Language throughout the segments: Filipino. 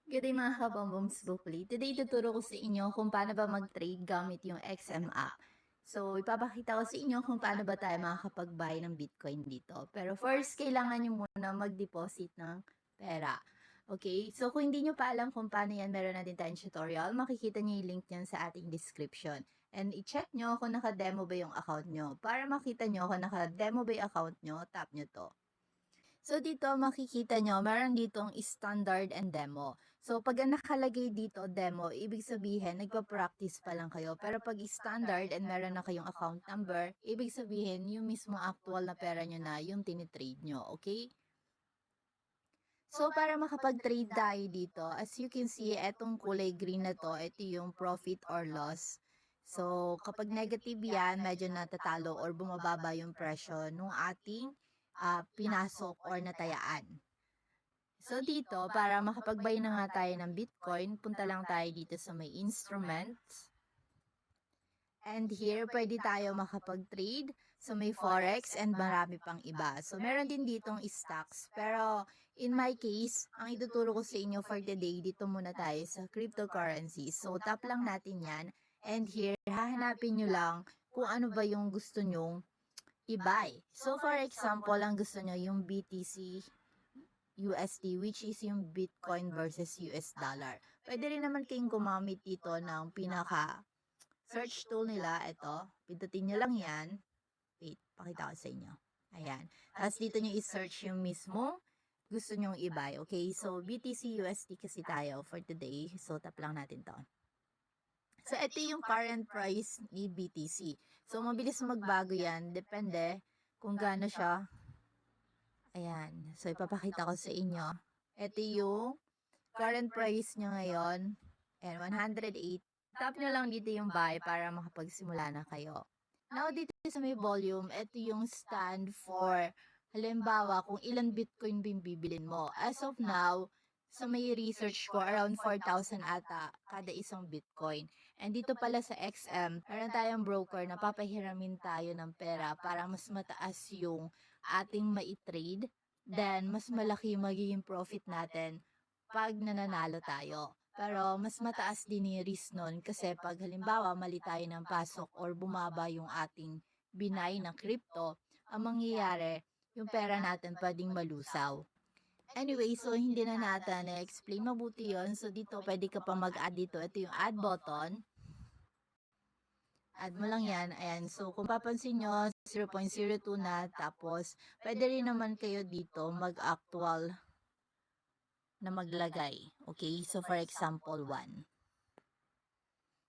Good day mga kabomboms Bukli. Today tuturo ko sa inyo kung paano ba mag-trade gamit yung XM app. So, ipapakita ko sa inyo kung paano ba tayo makakapag-buy ng Bitcoin dito. Pero first, kailangan nyo muna mag-deposit ng pera. Okay? So, kung hindi nyo pa alam kung paano yan, meron natin tayong tutorial. Makikita nyo yung link nyan sa ating description. And i-check nyo kung naka-demo ba yung account nyo. Para makita nyo kung naka-demo ba yung account nyo, tap nyo to. So, dito makikita nyo, meron ditong standard and demo. So, pag nakalagay dito demo, ibig sabihin, nagpa-practice pa lang kayo. Pero pag standard and meron na kayong account number, ibig sabihin, yung mismo actual na pera nyo na yung tinitrade nyo. Okay? So, para makapag-trade tayo dito, as you can see, etong kulay green na to, ito yung profit or loss. So, kapag negative yan, medyo natatalo or bumababa yung presyo nung ating pinasok or natayaan. So, dito, para makapag-buy na nga tayo ng Bitcoin, punta lang tayo dito sa may instruments. And here, pwede tayo makapag-trade sa may forex and marami pang iba. So, meron din ditong stocks. Pero, in my case, ang ituturo ko sa inyo for today, dito muna tayo sa cryptocurrency. So, tap lang natin yan. And here, hahanapin nyo lang kung ano ba yung gusto nyong i-buy. So, for example, ang gusto nyo yung BTC USD, which is yung Bitcoin versus US dollar. Pwede rin naman kayong gumamit dito ng pinaka search tool nila. Ito, pindutin nyo lang yan. Wait, pakita ko sa inyo. Ayan. Tapos dito nyo i-search yung mismo gusto nyong i-buy. Okay, so BTC USD kasi tayo for today. So, tap lang natin to. So, ito yung current price ni BTC. So, mabilis magbago yan. Depende kung gaano siya. Ayan. So, ipapakita ko sa inyo. Ito yung current price nyo ngayon. And 108. Tap nyo lang dito yung buy para makapagsimula na kayo. Now, dito sa may volume, ito yung stand for, halimbawa, kung ilan Bitcoin bibilin mo. As of now, sa may research ko, around 4,000 ata kada isang Bitcoin. And dito pala sa XM, meron tayong broker na papahiramin tayo ng pera para mas mataas yung ating maitrade. Then, mas malaki yung magiging profit natin pag nananalo tayo. Pero mas mataas din yung risk nun kasi pag halimbawa mali tayo ng pasok or bumaba yung ating binay na crypto, ang mangyayari, yung pera natin pwedeng malusaw. Anyway, so hindi na natin na-explain mabuti yon. So dito pwede ka pa mag-add dito. Ito yung add button. Add mo lang yan. Ayan. So kung papansin nyo, 0.02 na. Tapos pwede rin naman kayo dito mag-actual na maglagay. Okay? So, for example, 1.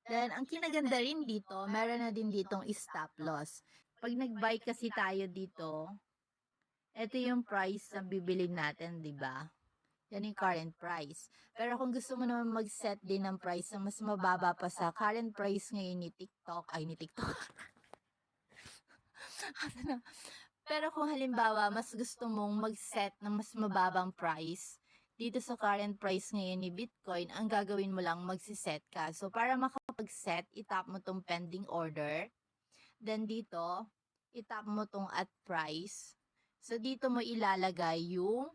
Then, ang kinaganda rin dito, meron na din ditong stop loss. Pag nag-buy kasi tayo dito, ito yung price na bibilin natin, di ba? Yan yung current price. Pero kung gusto mo naman mag-set din ng price na mas mababa pa sa current price ngayon ni TikTok, ay ni TikTok. Pero kung halimbawa, mas gusto mong mag-set ng mas mababang price, dito sa current price ngayon ni Bitcoin, ang gagawin mo lang magsiset ka. So, para makapag-set, itap mo tong pending order. Then dito, itap mo tong at price. So, dito mo ilalagay yung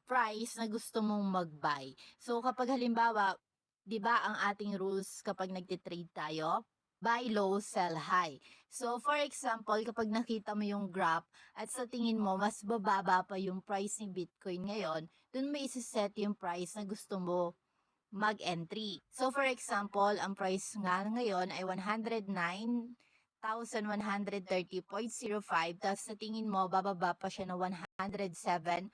price na gusto mong mag-buy. So, kapag halimbawa, di ba ang ating rules kapag nagtitrade tayo? Buy low, sell high. So, for example, kapag nakita mo yung graph at sa tingin mo, mas bababa pa yung price ni Bitcoin ngayon, dun mo isi-set yung price na gusto mo mag-entry. So, for example, ang price nga ngayon ay 109,130.05. Tapos sa tingin mo, bababa pa siya na 107,120.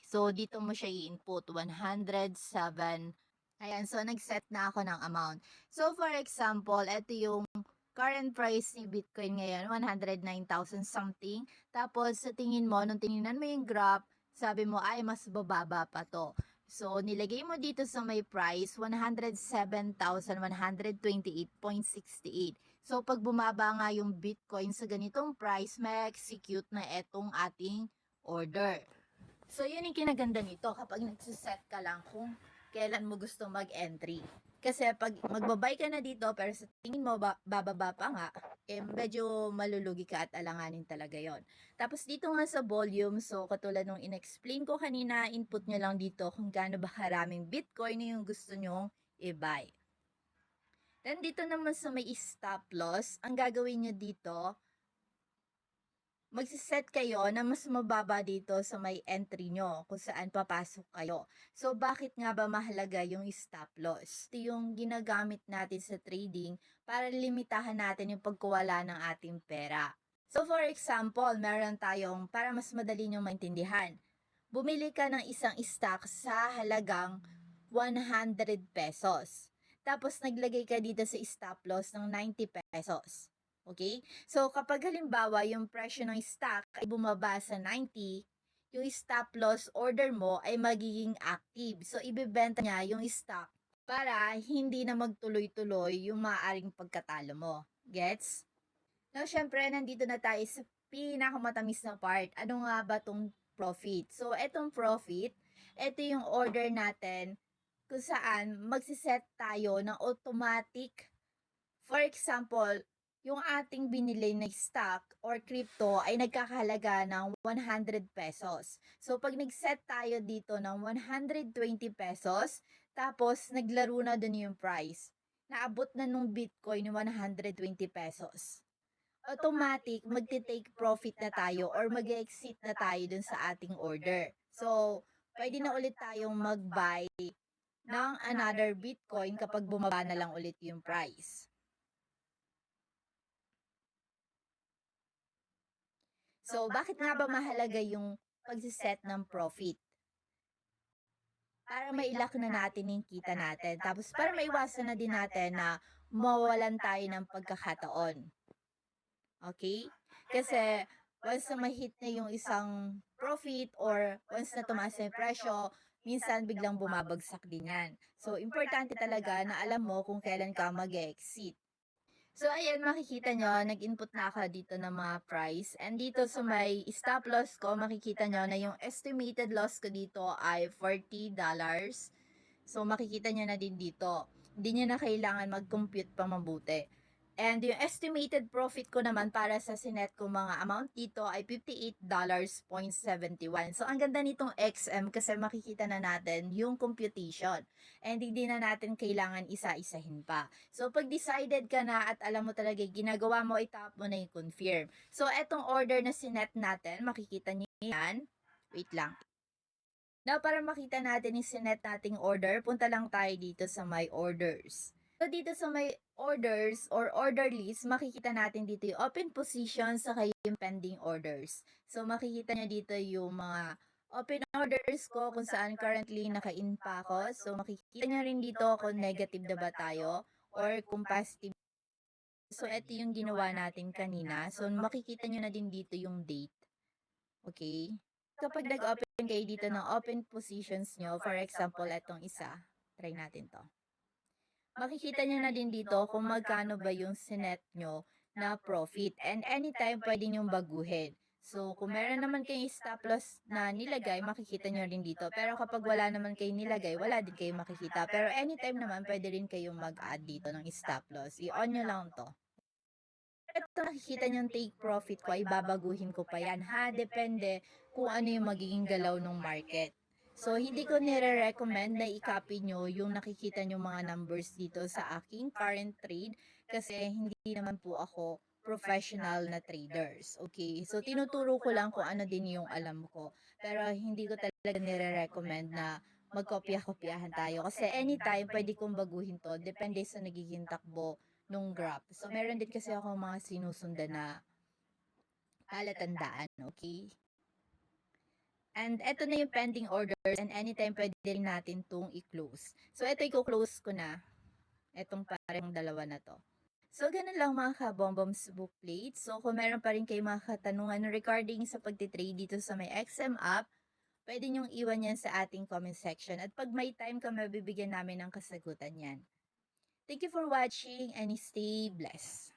So, dito mo siya i-input, 107. Ayan, so nag-set na ako ng amount. So, for example, ito yung current price ni Bitcoin ngayon, 109,000 something. Tapos, sa tingin mo, nung tinignan mo yung graph, sabi mo, ay, mas bababa pa to. So, nilagay mo dito sa may price, 107,128.68. So, pag bumaba nga yung Bitcoin sa ganitong price, may execute na etong ating order. So, yun yung kinaganda nito kapag nagsiset ka lang kung kailan mo gusto mag-entry. Kasi pag magbabay ka na dito pero sa tingin mo bababa pa nga, medyo malulugi ka at alanganin talaga yon. Tapos dito nga sa volume, so katulad nung in-explain ko kanina, input nyo lang dito kung gaano ba karaming Bitcoin na yung gusto nyong i-buy. Then dito naman sa may stop loss, ang gagawin nyo dito, magsiset kayo na mas mababa dito sa may entry nyo kung saan papasok kayo. So, bakit nga ba mahalaga yung stop loss? Ito yung ginagamit natin sa trading para limitahan natin yung pagkuwala ng ating pera. So, for example, meron tayong, para mas madali nyo maintindihan, bumili ka ng isang stock sa halagang 100 pesos. Tapos, naglagay ka dito sa stop loss ng 90 pesos. Okay? So, kapag halimbawa yung presyo ng stock ay bumaba sa 90, yung stop loss order mo ay magiging active. So, ibebenta niya yung stock para hindi na magtuloy-tuloy yung maaaring pagkatalo mo. Gets? Now, syempre, nandito na tayo sa pinakamatamis na part. Ano nga ba tong profit? So, etong profit, ito yung order natin kung saan magsiset tayo ng automatic. For example, yung ating binili na stock or crypto ay nagkakahalaga ng 100 pesos. So, pag nag-set tayo dito ng 120 pesos, tapos naglaro na dun yung price, naabot na nung Bitcoin ng 120 pesos. Automatic, magte-take profit na tayo or mag-exit na tayo dun sa ating order. So, pwede na ulit tayong mag-buy ng another Bitcoin kapag bumaba na lang ulit yung price. So, bakit nga ba mahalaga yung pagsiset ng profit? Para mailak na natin yung kita natin. Tapos, para maiwasan na din natin na mawalan tayo ng pagkakataon. Okay? Kasi, once na ma-hit na yung isang profit or once na tumaas na yung presyo, minsan biglang bumabagsak din yan. So, importante talaga na alam mo kung kailan ka mag-exit. So, ayan, makikita nyo, nag-input na ako dito ng mga price. And dito sa may stop loss ko, makikita nyo na yung estimated loss ko dito ay $40. So, makikita nyo na din dito. Hindi nyo na kailangan mag-compute pa mabuti. And yung estimated profit ko naman para sa sinet ko mga amount dito ay $58.71. So, ang ganda nitong XM kasi makikita na natin yung computation. And hindi na natin kailangan isa-isahin pa. So, pag decided ka na at alam mo talaga ginagawa mo, itap mo na yung confirm. So, etong order na sinet natin, makikita niyo yan. Wait lang. Now, para makita natin yung sinet nating order, punta lang tayo dito sa my orders. So, dito sa may orders or order list, makikita natin dito yung open position sa yung pending orders. So, makikita nyo dito yung mga open orders ko kung saan currently naka-in pa ako. So, makikita nyo rin dito kung negative na ba tayo or kung positive. So, ito yung ginawa natin kanina. So, makikita nyo na din dito yung date. Okay? Kapag nag-open kayo dito ng open positions nyo, for example, etong isa, try natin to. Makikita nyo na din dito kung magkano ba yung sinet nyo na profit. And anytime, pwede nyong baguhin. So, kung meron naman kayong stop loss na nilagay, makikita nyo rin dito. Pero kapag wala naman kayong nilagay, wala din kayong makikita. Pero anytime naman, pwede rin kayong mag-add dito ng stop loss. I-on nyo lang to. Ito nakikita nyo take profit ko, ay babaguhin ko pa yan ha. Depende kung ano yung magiging galaw ng market. So, hindi ko nire-recommend na i-copy nyo yung nakikita nyo mga numbers dito sa aking current trade kasi hindi naman po ako professional na traders. Okay? So, tinuturo ko lang kung ano din yung alam ko. Pero hindi ko talaga nire-recommend na magkopya-kopyahan tayo kasi anytime pwede kong baguhin to. Depende sa nagiging takbo nung graph. So, meron din kasi ako mga sinusundan na palatandaan, okay? And eto na yung pending orders and anytime pwede rin natin itong i-close. So, ito i-close ko na. Etong parang dalawa na to. So, ganun lang mga ka-Bomboms book plate. So, kung meron pa rin kayo mga katanungan regarding sa pagtitrade dito sa may XM app, pwede nyong iwan yan sa ating comment section. At pag may time ka, mabibigyan namin ng kasagutan yan. Thank you for watching and stay blessed.